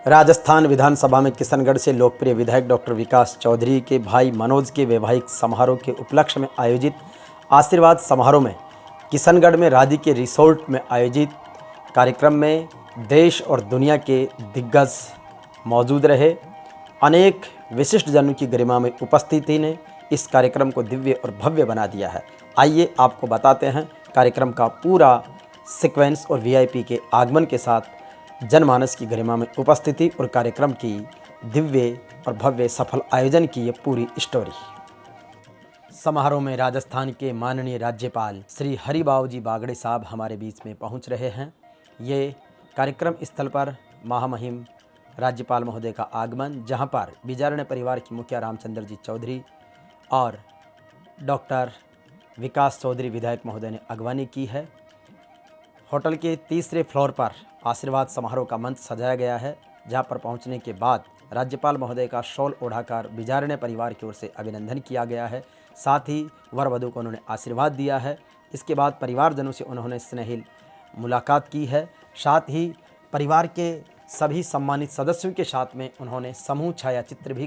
राजस्थान विधानसभा में किशनगढ़ से लोकप्रिय विधायक डॉक्टर विकास चौधरी के भाई मनोज के वैवाहिक समारोह के उपलक्ष्य में आयोजित आशीर्वाद समारोह में किशनगढ़ में राजी के रिसोर्ट में आयोजित कार्यक्रम में देश और दुनिया के दिग्गज मौजूद रहे। अनेक विशिष्ट जनों की गरिमा में उपस्थिति ने इस कार्यक्रम को दिव्य और भव्य बना दिया है। आइए आपको बताते हैं कार्यक्रम का पूरा सीक्वेंस और वीआईपी के आगमन के साथ जनमानस की गरिमा में उपस्थिति और कार्यक्रम की दिव्य और भव्य सफल आयोजन की ये पूरी स्टोरी। समारोह में राजस्थान के माननीय राज्यपाल श्री हरिबाबूजी बागड़े साहब हमारे बीच में पहुंच रहे हैं। ये कार्यक्रम स्थल पर महामहिम राज्यपाल महोदय का आगमन, जहां पर बिजारण्य परिवार की मुखिया रामचंद्र जी चौधरी और डॉक्टर विकास चौधरी विधायक महोदय ने अगवानी की है। होटल के तीसरे फ्लोर पर आशीर्वाद समारोह का मंच सजाया गया है, जहां पर पहुंचने के बाद राज्यपाल महोदय का शॉल ओढ़ाकर बिजारण्य परिवार की ओर से अभिनंदन किया गया है। साथ ही वर वधू को उन्होंने आशीर्वाद दिया है। इसके बाद परिवारजनों से उन्होंने स्नेहिल मुलाकात की है। साथ ही परिवार के सभी सम्मानित सदस्यों के साथ में उन्होंने समूह छाया चित्र भी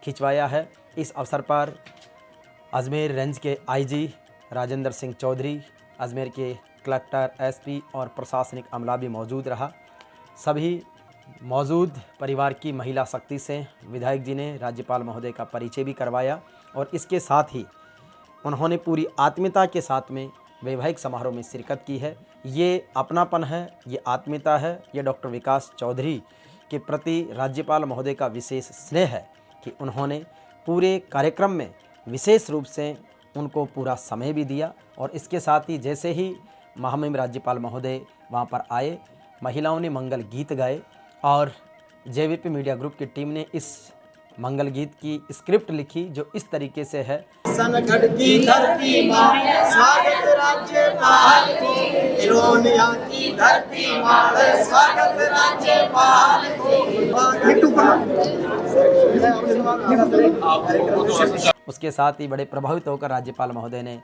खिंचवाया है। इस अवसर पर अजमेर रेंज के आईजी राजेंद्र सिंह चौधरी, अजमेर के कलेक्टर, एसपी और प्रशासनिक अमला भी मौजूद रहा। सभी मौजूद परिवार की महिला शक्ति से विधायक जी ने राज्यपाल महोदय का परिचय भी करवाया और इसके साथ ही उन्होंने पूरी आत्मीयता के साथ में वैवाहिक समारोह में शिरकत की है। ये अपनापन है, ये आत्मीयता है, ये डॉक्टर विकास चौधरी के प्रति राज्यपाल महोदय का विशेष स्नेह है कि उन्होंने पूरे कार्यक्रम में विशेष रूप से उनको पूरा समय भी दिया। और इसके साथ ही जैसे ही महामहिम राज्यपाल महोदय वहाँ पर आए, महिलाओं ने मंगल गीत गाए और जेवीपी मीडिया ग्रुप की टीम ने इस मंगल गीत की स्क्रिप्ट लिखी, जो इस तरीके से है। किशनगढ़ की धरती माँ स्वागत राज्यपाल को, इरोनिया की धरती माँ स्वागत राज्यपाल को। उसके साथ ही बड़े प्रभावित होकर राज्यपाल महोदय ने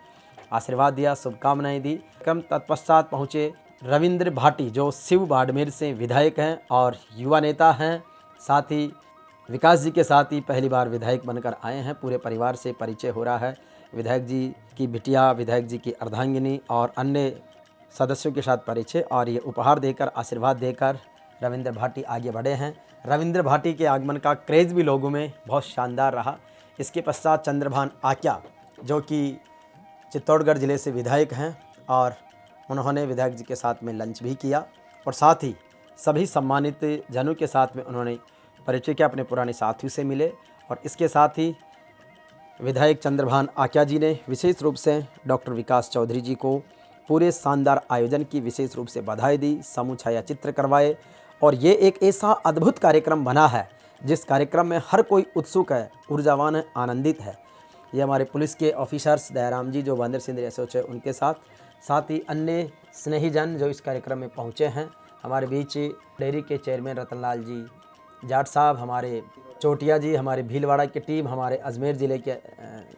आशीर्वाद दिया, शुभकामनाएं दी। क्रम तत्पश्चात पहुँचे रविंद्र भाटी, जो शिव बाड़मेर से विधायक हैं और युवा नेता हैं। साथ ही विकास जी के साथ ही पहली बार विधायक बनकर आए हैं। पूरे परिवार से परिचय हो रहा है। विधायक जी की बिटिया, विधायक जी की अर्धांगिनी और अन्य सदस्यों के साथ परिचय, और ये उपहार देकर, आशीर्वाद देकर रविंद्र भाटी आगे बढ़े हैं। रविंद्र भाटी के आगमन का क्रेज़ भी लोगों में बहुत शानदार रहा। इसके पश्चात चंद्रभान आक्या, जो कि चित्तौड़गढ़ ज़िले से विधायक हैं, और उन्होंने विधायक जी के साथ में लंच भी किया और साथ ही सभी सम्मानित जनों के साथ में उन्होंने परिचय किया, अपने पुराने साथियों से मिले। और इसके साथ ही विधायक चंद्रभान आक्या जी ने विशेष रूप से डॉक्टर विकास चौधरी जी को पूरे शानदार आयोजन की विशेष रूप से बधाई दी, समूह छाया चित्र करवाए। और ये एक ऐसा अद्भुत कार्यक्रम बना है जिस कार्यक्रम में हर कोई उत्सुक है, ऊर्जावान है, आनंदित है। ये हमारे पुलिस के ऑफिसर्स दयाराम जी, जो महेंद्र सिंह एसोच है, उनके साथ ही अन्य स्नेहीजन जो इस कार्यक्रम में पहुँचे हैं। हमारे बीच डेयरी के चेयरमैन रतनलाल जी जाट साहब, हमारे चोटिया जी, हमारे भीलवाड़ा की टीम, हमारे अजमेर ज़िले के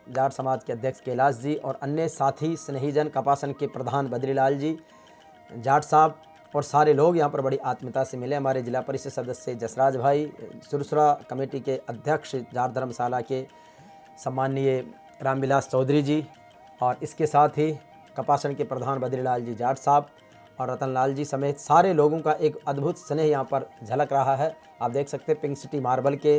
जाट समाज के अध्यक्ष कैलाश जी और अन्य साथी स्नेहीजन, कपासन के प्रधान बद्रीलाल जी जाट साहब और सारे लोग यहाँ पर बड़ी आत्मीयता से मिले। हमारे जिला परिषद सदस्य जसराज भाई, सुरसुरा कमेटी के अध्यक्ष जाट धर्मशाला के सम्माननीय रामविलास चौधरी जी, और इसके साथ ही कपासन के प्रधान बद्रीलाल जी जाट साहब और रतनलाल जी समेत सारे लोगों का एक अद्भुत स्नेह यहाँ पर झलक रहा है। आप देख सकते हैं पिंक सिटी मार्बल के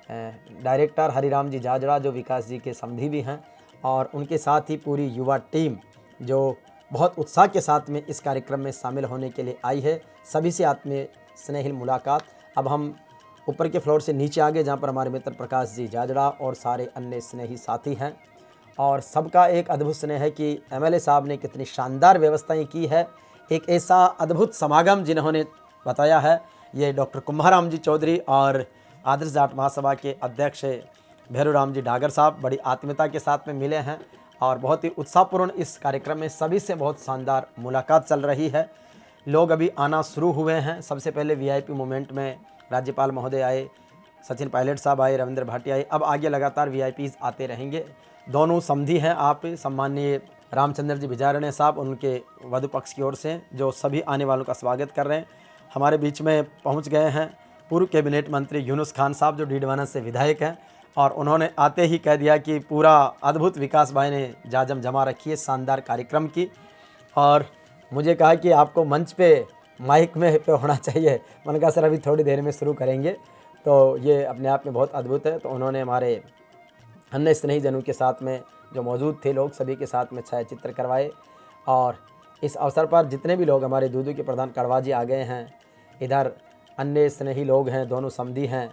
डायरेक्टर हरिराम जी जाजड़ा, जो विकास जी के समधी भी हैं, और उनके साथ ही पूरी युवा टीम जो बहुत उत्साह के साथ में इस कार्यक्रम में शामिल होने के लिए आई है। सभी से आत्मीय स्नेहिल मुलाकात। अब हम ऊपर के फ्लोर से नीचे आ गए, जहाँ पर हमारे मित्र प्रकाश जी जाजड़ा और सारे अन्य स्नेही साथी हैं। और सबका एक अद्भुत स्नेह है कि एमएलए साहब ने कितनी शानदार व्यवस्थाएं की है। एक ऐसा अद्भुत समागम जिन्होंने बताया है, ये डॉक्टर कुम्हाराम जी चौधरी और आदर्श जाट महासभा के अध्यक्ष भैरूराम जी डागर साहब बड़ी आत्मीयता के साथ में मिले हैं और बहुत ही उत्साहपूर्ण इस कार्यक्रम में सभी से बहुत शानदार मुलाकात चल रही है। लोग अभी आना शुरू हुए हैं। सबसे पहले वीआईपी मोमेंट में राज्यपाल महोदय आए, सचिन पायलट साहब आए, रविंद्र भाटी आए। अब आगे लगातार वीआईपीज आते रहेंगे। दोनों समधी हैं आप, सम्माननीय रामचंद्र जी बिजारण्य साहब, उनके वधु पक्ष की ओर से, जो सभी आने वालों का स्वागत कर रहे हैं। हमारे बीच में पहुंच गए हैं पूर्व कैबिनेट मंत्री यूनुस खान साहब जो डीडवाना से विधायक हैं, और उन्होंने आते ही कह दिया कि पूरा अद्भुत विकास भाई ने जाजम जमा रखी है शानदार कार्यक्रम की। और मुझे कहा कि आपको मंच पे माइक में पे होना चाहिए। मैंने कहा सर अभी थोड़ी देर में शुरू करेंगे। तो ये अपने आप में बहुत अद्भुत है। तो उन्होंने हमारे अन्य स्नेहीजनों के साथ में जो मौजूद थे लोग सभी के साथ में छायाचित्र करवाए। और इस अवसर पर जितने भी लोग हमारे दूदू के प्रधान कड़वा जी आ गए हैं, इधर अन्य स्नेही लोग हैं, दोनों समधी हैं,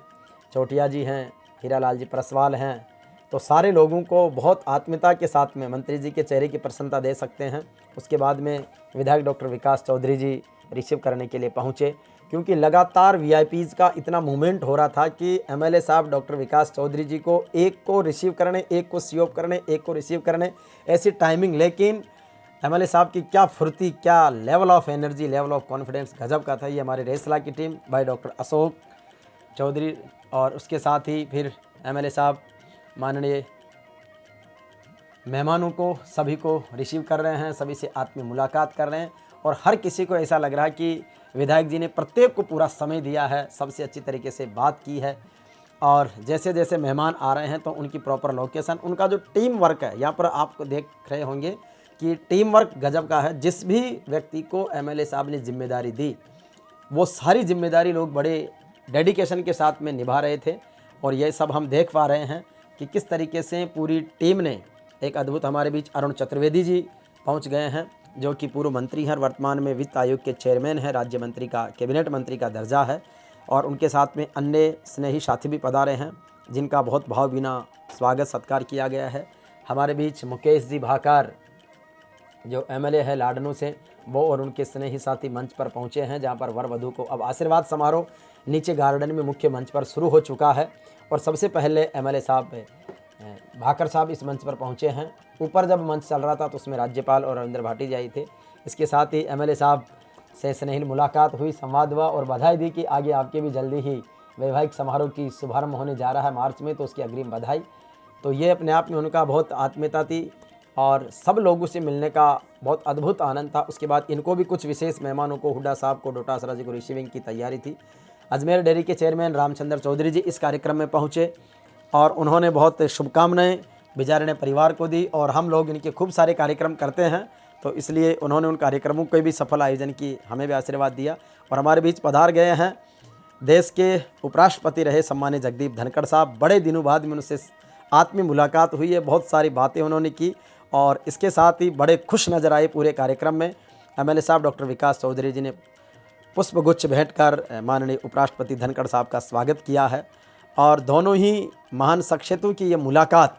चोटिया जी हैं, हीरालाल जी परसवाल हैं, तो सारे लोगों को बहुत आत्मीयता के साथ में मंत्री जी के चेहरे की प्रसन्नता दे सकते हैं। उसके बाद में विधायक डॉक्टर विकास चौधरी जी रिसीव करने के लिए पहुँचे, क्योंकि लगातार वीआईपीज़ का इतना मूवमेंट हो रहा था कि एमएलए साहब डॉक्टर विकास चौधरी जी को एक को रिसीव करने, एक को सी ऑफ करने, एक को रिसीव करने, ऐसी टाइमिंग। लेकिन एमएलए साहब की क्या फुर्ती, क्या level of energy, level of confidence गजब का था। ये हमारे रेसला की टीम भाई डॉक्टर अशोक चौधरी, और उसके साथ ही फिर एमएलए साहब माननीय मेहमानों को सभी को रिसीव कर रहे हैं, सभी से आत्मीय मुलाकात कर रहे हैं। और हर किसी को ऐसा लग रहा है कि विधायक जी ने प्रत्येक को पूरा समय दिया है, सबसे अच्छी तरीके से बात की है। और जैसे जैसे मेहमान आ रहे हैं तो उनकी प्रॉपर लोकेशन, उनका जो टीम वर्क है, यहाँ पर आपको देख रहे होंगे कि टीम वर्क गजब का है। जिस भी व्यक्ति को एमएलए साहब ने जिम्मेदारी दी, वो सारी जिम्मेदारी लोग बड़े डेडिकेशन के साथ में निभा रहे थे। और ये सब हम देख पा रहे हैं कि किस तरीके से पूरी टीम ने एक अद्भुत, हमारे बीच अरुण चतुर्वेदी जी पहुंच गए हैं, जो कि पूर्व मंत्री हैं, वर्तमान में वित्त आयोग के चेयरमैन हैं, राज्य मंत्री का, कैबिनेट मंत्री का दर्जा है। और उनके साथ में अन्य स्नेही साथी भी पधारे हैं, जिनका बहुत भावभीना स्वागत सत्कार किया गया है। हमारे बीच मुकेश जी भाकर जो एमएलए है लाडनू से, वो और उनके स्नेही साथी मंच पर पहुंचे हैं, जहां पर वर वधू को अब आशीर्वाद समारोह नीचे गार्डन में मुख्य मंच पर शुरू हो चुका है। और सबसे पहले एमएलए साहब भाकर साहब इस मंच पर पहुंचे हैं। ऊपर जब मंच चल रहा था तो उसमें राज्यपाल और रविंद्र भाटी जी आए थे। इसके साथ ही एमएलए साहब से स्नेही मुलाकात हुई, संवाद हुआ और बधाई दी कि आगे आपके भी जल्दी ही वैवाहिक समारोह की शुभारंभ होने जा रहा है मार्च में, तो उसकी अग्रिम बधाई। तो ये अपने आप में उनका बहुत आत्मीयता थी और सब लोगों से मिलने का बहुत अद्भुत आनंद था। उसके बाद इनको भी कुछ विशेष मेहमानों को, हुड्डा साहब को, डोटासरा जी को रिसीविंग की तैयारी थी। अजमेर डेयरी के चेयरमैन रामचंद्र चौधरी जी इस कार्यक्रम में पहुँचे और उन्होंने बहुत शुभकामनाएँ बिजारने परिवार को दी। और हम लोग इनके खूब सारे कार्यक्रम करते हैं, तो इसलिए उन्होंने उन कार्यक्रमों के भी सफल आयोजन की हमें भी आशीर्वाद दिया। और हमारे बीच पधार गए हैं देश के उपराष्ट्रपति रहे सम्मानित जगदीप धनखड़ साहब। बड़े दिनों बाद में उनसे आत्मीय मुलाकात हुई है, बहुत सारी बातें उन्होंने की और इसके साथ ही बड़े खुश नज़र आए पूरे कार्यक्रम में। एमएलए साहब डॉक्टर विकास चौधरी जी ने पुष्पगुच्छ भेंट कर माननीय उपराष्ट्रपति धनखड़ साहब का स्वागत किया है। और दोनों ही महान शख्सियतों की ये मुलाकात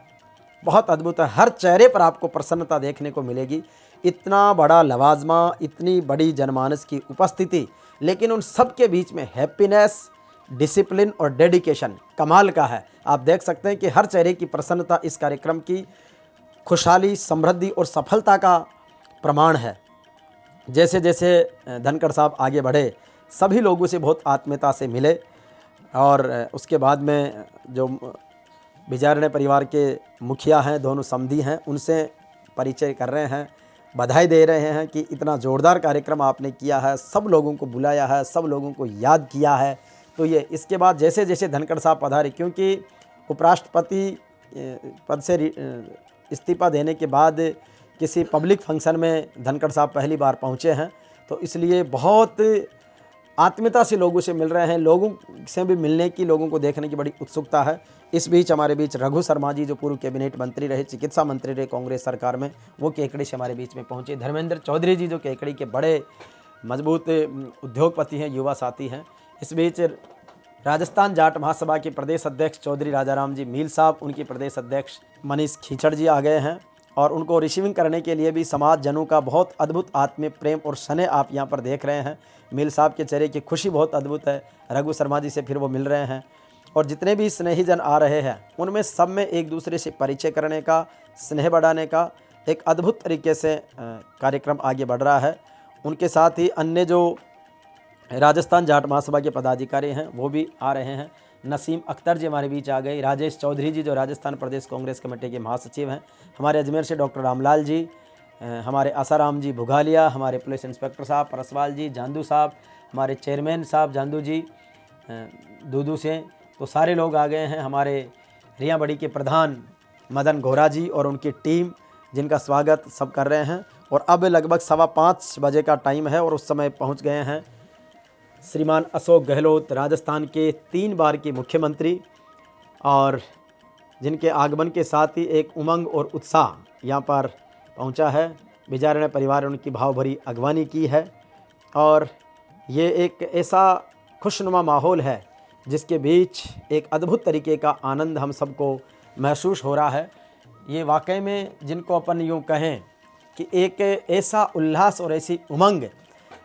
बहुत अद्भुत है। हर चेहरे पर आपको प्रसन्नता देखने को मिलेगी। इतना बड़ा लवाजमा, इतनी बड़ी जनमानस की उपस्थिति, लेकिन उन सब के बीच में हैप्पीनेस, डिसिप्लिन और डेडिकेशन कमाल का है। आप देख सकते हैं कि हर चेहरे की प्रसन्नता इस कार्यक्रम की खुशहाली, समृद्धि और सफलता का प्रमाण है। जैसे जैसे धनखड़ साहब आगे बढ़े, सभी लोगों से बहुत आत्मीयता से मिले और उसके बाद में जो बिजारने परिवार के मुखिया हैं, दोनों समधी हैं, उनसे परिचय कर रहे हैं, बधाई दे रहे हैं कि इतना ज़ोरदार कार्यक्रम आपने किया है, सब लोगों को बुलाया है, सब लोगों को याद किया है। तो ये इसके बाद जैसे जैसे धनखड़ साहब पधारे, क्योंकि उपराष्ट्रपति पद से इस्तीफा देने के बाद किसी पब्लिक फंक्शन में धनखड़ साहब पहली बार पहुंचे हैं, तो इसलिए बहुत आत्मीयता से लोगों से मिल रहे हैं। लोगों से भी मिलने की, लोगों को देखने की बड़ी उत्सुकता है। इस बीच हमारे बीच रघु शर्मा जी जो पूर्व कैबिनेट मंत्री रहे, चिकित्सा मंत्री रहे कांग्रेस सरकार में, वो केकड़ी से हमारे बीच में पहुंचे। धर्मेंद्र चौधरी जी जो केकड़ी के बड़े मजबूत उद्योगपति हैं, युवा साथी हैं। इस बीच राजस्थान जाट महासभा के प्रदेश अध्यक्ष चौधरी राजाराम जी मील साहब, उनके प्रदेश अध्यक्ष मनीष खींचड़ जी आ गए हैं और उनको रिसीविंग करने के लिए भी समाज जनों का बहुत अद्भुत आत्मीय प्रेम और स्नेह आप यहाँ पर देख रहे हैं। मील साहब के चेहरे की खुशी बहुत अद्भुत है। रघु शर्मा जी से फिर वो मिल रहे हैं और जितने भी स्नेही जन आ रहे हैं उनमें सब में एक दूसरे से परिचय करने का, स्नेह बढ़ाने का एक अद्भुत तरीके से कार्यक्रम आगे बढ़ रहा है। उनके साथ ही अन्य जो राजस्थान जाट महासभा के पदाधिकारी हैं वो भी आ रहे हैं। नसीम अख्तर जी हमारे बीच आ गए। राजेश चौधरी जी जो राजस्थान प्रदेश कांग्रेस कमेटी के महासचिव हैं। हमारे अजमेर से डॉक्टर रामलाल जी, हमारे आसाराम जी भुगालिया, हमारे पुलिस इंस्पेक्टर साहब परसवाल जी, जांदू साहब, हमारे चेयरमैन साहब जांदू जी, दूदू से, तो सारे लोग आ गए हैं। हमारे रिया बड़ी के प्रधान मदन गोरा जी और उनकी टीम, जिनका स्वागत सब कर रहे हैं। और अब लगभग 5:15 बजे का टाइम है और उस समय पहुंच गए हैं श्रीमान अशोक गहलोत, राजस्थान के 3 बार के मुख्यमंत्री, और जिनके आगमन के साथ ही एक उमंग और उत्साह यहाँ पर पहुँचा है। विजारण्य परिवार ने उनकी भावभरी अगवानी की है और ये एक ऐसा खुशनुमा माहौल है जिसके बीच एक अद्भुत तरीके का आनंद हम सबको महसूस हो रहा है। ये वाकई में जिनको अपन यूँ कहें कि एक ऐसा उल्लास और ऐसी उमंग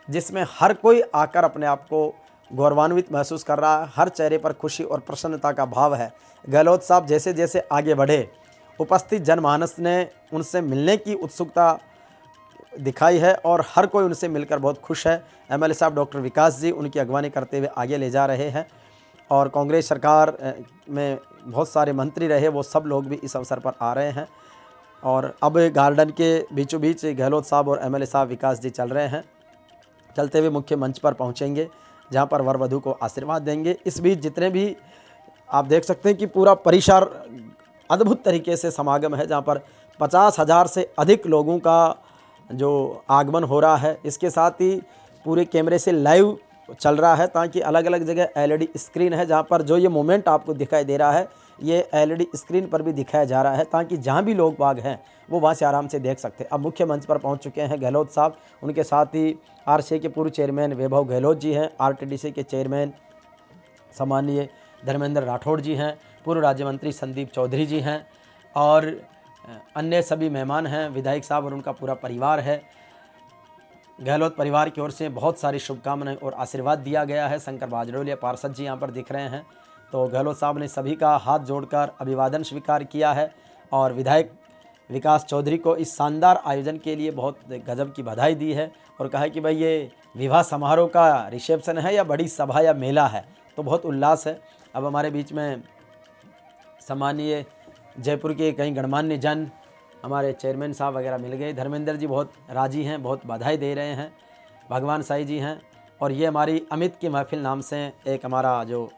जिसमें हर कोई आकर अपने आप को गौरवान्वित महसूस कर रहा है। हर चेहरे पर खुशी और प्रसन्नता का भाव है। गहलोत साहब जैसे जैसे आगे बढ़े, उपस्थित जनमानस ने उनसे मिलने की उत्सुकता दिखाई है और हर कोई उनसे मिलकर बहुत खुश है। एमएलए साहब डॉक्टर विकास जी उनकी अगवानी करते हुए आगे ले जा रहे हैं और कांग्रेस सरकार में बहुत सारे मंत्री रहे, वो सब लोग भी इस अवसर पर आ रहे हैं। और अब गार्डन के बीचों बीच गहलोत साहब और एमएलए साहब विकास जी चल रहे हैं। चलते हुए मुख्य मंच पर पहुंचेंगे जहां पर वर वधू को आशीर्वाद देंगे। इस बीच जितने भी आप देख सकते हैं कि पूरा परिसर अद्भुत तरीके से समागम है, जहां पर 50,000 से अधिक लोगों का जो आगमन हो रहा है। इसके साथ ही पूरे कैमरे से लाइव चल रहा है ताकि अलग अलग जगह एलईडी स्क्रीन है, जहां पर जो ये मोमेंट आपको दिखाई दे रहा है ये एलईडी स्क्रीन पर भी दिखाया जा रहा है ताकि जहां भी लोग बाग हैं वो वहां से आराम से देख सकते हैं। अब मुख्य मंच पर पहुंच चुके हैं गहलोत साहब, उनके साथ ही आरसीए के पूर्व चेयरमैन वैभव गहलोत जी हैं, आरटीडीसी के चेयरमैन सम्माननीय धर्मेंद्र राठौड़ जी हैं, पूर्व राज्य मंत्री संदीप चौधरी जी हैं और अन्य सभी मेहमान हैं, विधायक साहब और उनका पूरा परिवार है। गहलोत परिवार की ओर से बहुत सारी शुभकामनाएं और आशीर्वाद दिया गया है। शंकर बाजरोलिया पार्षद जी यहाँ पर दिख रहे हैं, तो गहलोत साहब ने सभी का हाथ जोड़कर अभिवादन स्वीकार किया है और विधायक विकास चौधरी को इस शानदार आयोजन के लिए बहुत गजब की बधाई दी है और कहा कि भाई ये विवाह समारोह का रिसेप्शन है या बड़ी सभा या मेला है, तो बहुत उल्लास है। अब हमारे बीच में सम्मानीय जयपुर के कई गणमान्य जन, हमारे चेयरमैन साहब वगैरह मिल गए। धर्मेंद्र जी बहुत राजी हैं, बहुत बधाई दे रहे हैं। भगवान साई जी हैं और ये हमारी अमित की महफिल नाम से एक हमारा जो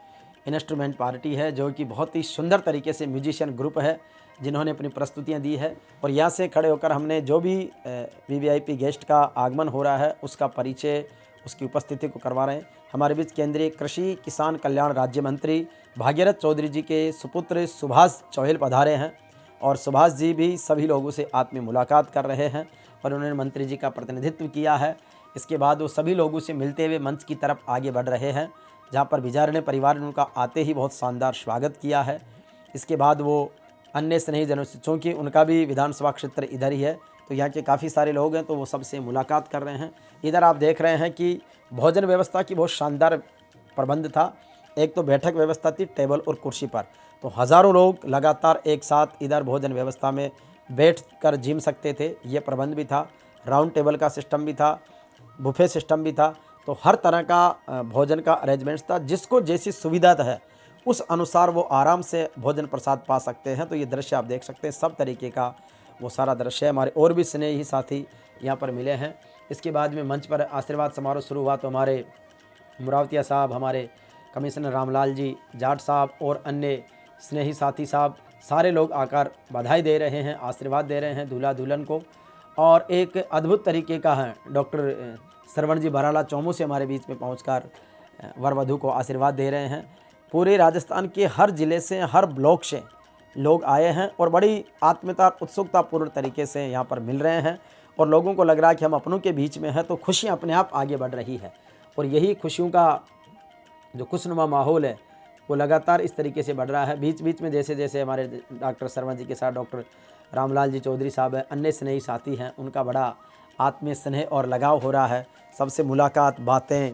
इंस्ट्रूमेंट पार्टी है, जो कि बहुत ही सुंदर तरीके से म्यूजिशियन ग्रुप है जिन्होंने अपनी प्रस्तुतियां दी है। और यहाँ से खड़े होकर हमने जो भी वीवीआईपी गेस्ट का आगमन हो रहा है उसका परिचय, उसकी उपस्थिति को करवा रहे हैं। हमारे बीच केंद्रीय कृषि किसान कल्याण राज्य मंत्री भागीरथ चौधरी जी के सुपुत्र सुभाष चौहेल पधारे हैं और सुभाष जी भी सभी लोगों से आत्मीय मुलाकात कर रहे हैं और उन्होंने मंत्री जी का प्रतिनिधित्व किया है। इसके बाद वो सभी लोगों से मिलते हुए मंच की तरफ आगे बढ़ रहे हैं, जहाँ पर विजारण्य परिवार ने उनका आते ही बहुत शानदार स्वागत किया है। इसके बाद वो अन्य स्नेहीजनों से, चूँकि उनका भी विधानसभा क्षेत्र इधर ही है, तो यहाँ के काफ़ी सारे लोग हैं, तो वो सबसे मुलाकात कर रहे हैं। इधर आप देख रहे हैं कि भोजन व्यवस्था की बहुत शानदार प्रबंध था। एक तो बैठक व्यवस्था थी टेबल और कुर्सी पर, तो हज़ारों लोग लगातार एक साथ इधर भोजन व्यवस्था में बैठ कर जिम सकते थे, ये प्रबंध भी था। राउंड टेबल का सिस्टम भी था, बुफे सिस्टम भी था, तो हर तरह का भोजन का अरेंजमेंट्स था। जिसको जैसी सुविधा है उस अनुसार वो आराम से भोजन प्रसाद पा सकते हैं। तो ये दृश्य आप देख सकते हैं, सब तरीके का वो सारा दृश्य। हमारे और भी स्नेही साथी यहाँ पर मिले हैं। इसके बाद में मंच पर आशीर्वाद समारोह शुरू हुआ, तो हमारे मुरावतिया साहब, हमारे कमिश्नर रामलाल जी जाट साहब और अन्य स्नेही साथी साहब सारे लोग आकर बधाई दे रहे हैं, आशीर्वाद दे रहे हैं दूल्हा दुल्हन को। और एक अद्भुत तरीके का है, डॉक्टर श्रवण जी बराला चौमू से हमारे बीच में पहुंचकर वर वधू को आशीर्वाद दे रहे हैं। पूरे राजस्थान के हर ज़िले से, हर ब्लॉक से लोग आए हैं और बड़ी आत्मीयता उत्सुकतापूर्ण तरीके से यहाँ पर मिल रहे हैं और लोगों को लग रहा है कि हम अपनों के बीच में हैं, तो खुशियाँ अपने आप आगे बढ़ रही है। और यही खुशियों का जो खुशनुमा माहौल है वो लगातार इस तरीके से बढ़ रहा है। बीच बीच में जैसे जैसे हमारे डॉक्टर शर्मा जी के साथ डॉक्टर रामलाल जी चौधरी साहब हैं, अन्य स्नेही साथी हैं, उनका बड़ा आत्मीय स्नेह और लगाव हो रहा है। सबसे मुलाकात, बातें,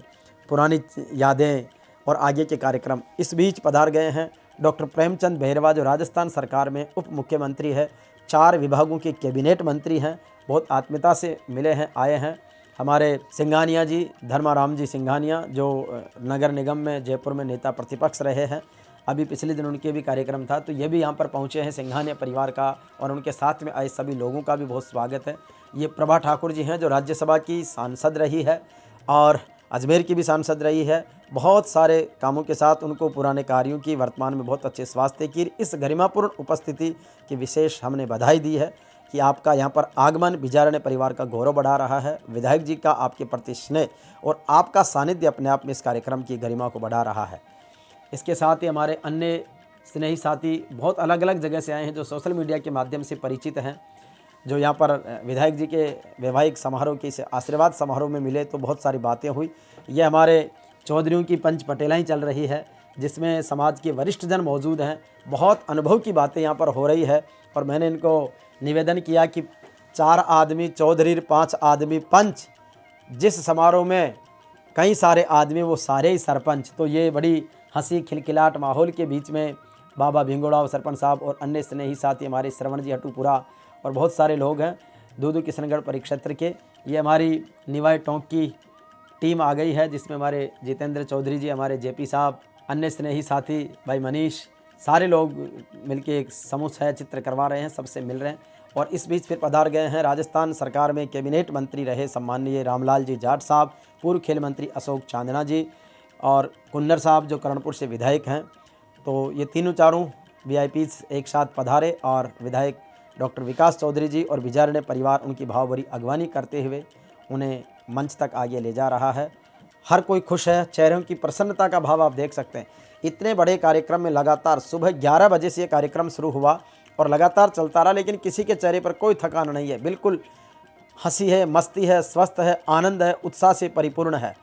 पुरानी यादें और आगे के कार्यक्रम। इस बीच पधार गए हैं डॉक्टर प्रेमचंद बहरवा, जो राजस्थान सरकार में उप मुख्यमंत्री है, 4 विभागों के कैबिनेट मंत्री हैं, बहुत आत्मीयता से मिले हैं, आए हैं। हमारे सिंघानिया जी, धर्माराम जी सिंघानिया, जो नगर निगम में जयपुर में नेता प्रतिपक्ष रहे हैं, अभी पिछले दिन उनके भी कार्यक्रम था, तो ये भी यहाँ पर पहुँचे हैं सिंघानिया परिवार का, और उनके साथ में आए सभी लोगों का भी बहुत स्वागत है। ये प्रभा ठाकुर जी हैं, जो राज्यसभा की सांसद रही है और अजमेर की भी सांसद रही है। बहुत सारे कामों के साथ उनको पुराने कार्यों की, वर्तमान में बहुत अच्छे स्वास्थ्य की, इस गरिमापूर्ण उपस्थिति की विशेष हमने बधाई दी है कि आपका यहाँ पर आगमन बिजारण्य परिवार का गौरव बढ़ा रहा है। विधायक जी का आपके प्रति स्नेह और आपका सानिध्य अपने आप में इस कार्यक्रम की गरिमा को बढ़ा रहा है। इसके साथ ही हमारे अन्य स्नेही साथी बहुत अलग अलग जगह से आए हैं, जो सोशल मीडिया के माध्यम से परिचित हैं, जो यहाँ पर विधायक जी के वैवाहिक समारोह के इस आशीर्वाद समारोह में मिले तो बहुत सारी बातें हुई। ये हमारे चौधरियों की पंच पटेलाई चल रही है, जिसमें समाज के वरिष्ठ जन मौजूद हैं। बहुत अनुभव की बातें यहाँ पर हो रही है और मैंने इनको निवेदन किया कि 4 आदमी चौधरी, 5 आदमी पंच, जिस समारोह में कई सारे आदमी वो सारे ही सरपंच। तो ये बड़ी हंसी खिलखिलाट माहौल के बीच में बाबा भिंगोड़ा सरपंच साहब और अन्य स्नेही साथी हमारे श्रवण जी हटूपुरा और बहुत सारे लोग हैं दूदू किशनगढ़ परिक्षेत्र के। ये हमारी निवाई टोंक की टीम आ गई है, जिसमें हमारे जितेंद्र चौधरी जी, हमारे जेपी साहब, अन्य स्नेही साथी भाई मनीष, सारे लोग मिलके एक समूह छाया चित्र करवा रहे हैं, सबसे मिल रहे हैं। और इस बीच फिर पधार गए हैं राजस्थान सरकार में कैबिनेट मंत्री रहे सम्माननीय रामलाल जी जाट साहब, पूर्व खेल मंत्री अशोक चांदना जी और कुन्नर साहब जो कर्णपुर से विधायक हैं। तो ये तीनों चारों वीआईपीज एक साथ पधारे और विधायक डॉक्टर विकास चौधरी जी और बिजारण्य परिवार उनकी भावभरी अगवानी करते हुए उन्हें मंच तक आगे ले जा रहा है। हर कोई खुश है, चेहरों की प्रसन्नता का भाव आप देख सकते हैं। इतने बड़े कार्यक्रम में लगातार सुबह 11 बजे से ये कार्यक्रम शुरू हुआ और लगातार चलता रहा, लेकिन किसी के चेहरे पर कोई थकान नहीं है। बिल्कुल हंसी है, मस्ती है, स्वस्थ है, आनंद है, उत्साह से परिपूर्ण है।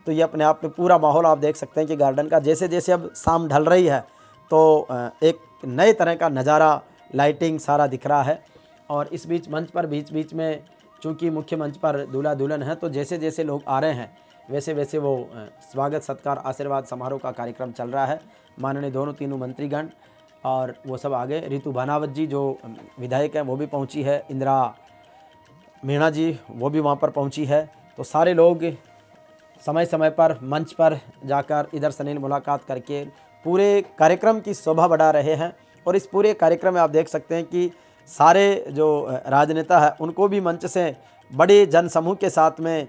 तो ये अपने आप में पूरा माहौल आप देख सकते हैं कि गार्डन का जैसे जैसे अब शाम ढल रही है तो एक नए तरह का नज़ारा, लाइटिंग सारा दिख रहा है। और इस बीच मंच पर बीच बीच में चूँकि मुख्य मंच पर दूल्हा दुल्हन है, तो जैसे जैसे लोग आ रहे हैं वैसे वैसे वो स्वागत सत्कार आशीर्वाद समारोह का कार्यक्रम चल रहा है। माननीय दोनों तीनों मंत्रीगण और वो सब आगे, रितु भानावत जी जो विधायक हैं वो भी पहुंची है, इंदिरा मीणा जी वो भी वहां पर पहुंची है। तो सारे लोग समय समय पर मंच पर जाकर इधर से मुलाकात करके पूरे कार्यक्रम की शोभा बढ़ा रहे हैं। और इस पूरे कार्यक्रम में आप देख सकते हैं कि सारे जो राजनेता है उनको भी मंच से बड़े जनसमूह के साथ में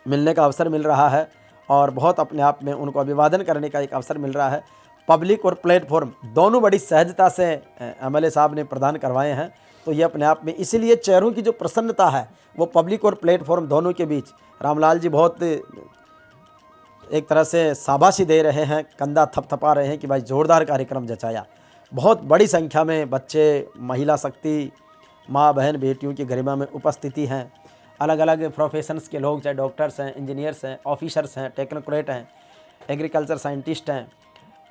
मिलने का अवसर मिल रहा है और बहुत अपने आप में उनको अभिवादन करने का एक अवसर मिल रहा है। पब्लिक और प्लेटफॉर्म दोनों बड़ी सहजता से एमएलए साहब ने प्रदान करवाए हैं। तो ये अपने आप में इसीलिए चेहरों की जो प्रसन्नता है वो पब्लिक और प्लेटफॉर्म दोनों के बीच रामलाल जी बहुत एक तरह से शाबाशी दे रहे हैं, कंधा थपथपा रहे हैं कि भाई जोरदार कार्यक्रम जचाया। बहुत बड़ी संख्या में बच्चे, महिला शक्ति, माँ बहन बेटियों की गरिमा में उपस्थिति हैं। अलग अलग प्रोफेशंस के लोग, चाहे डॉक्टर्स हैं, इंजीनियर्स हैं, ऑफिसर्स हैं, टेक्नोक्रेट हैं, एग्रीकल्चर साइंटिस्ट हैं,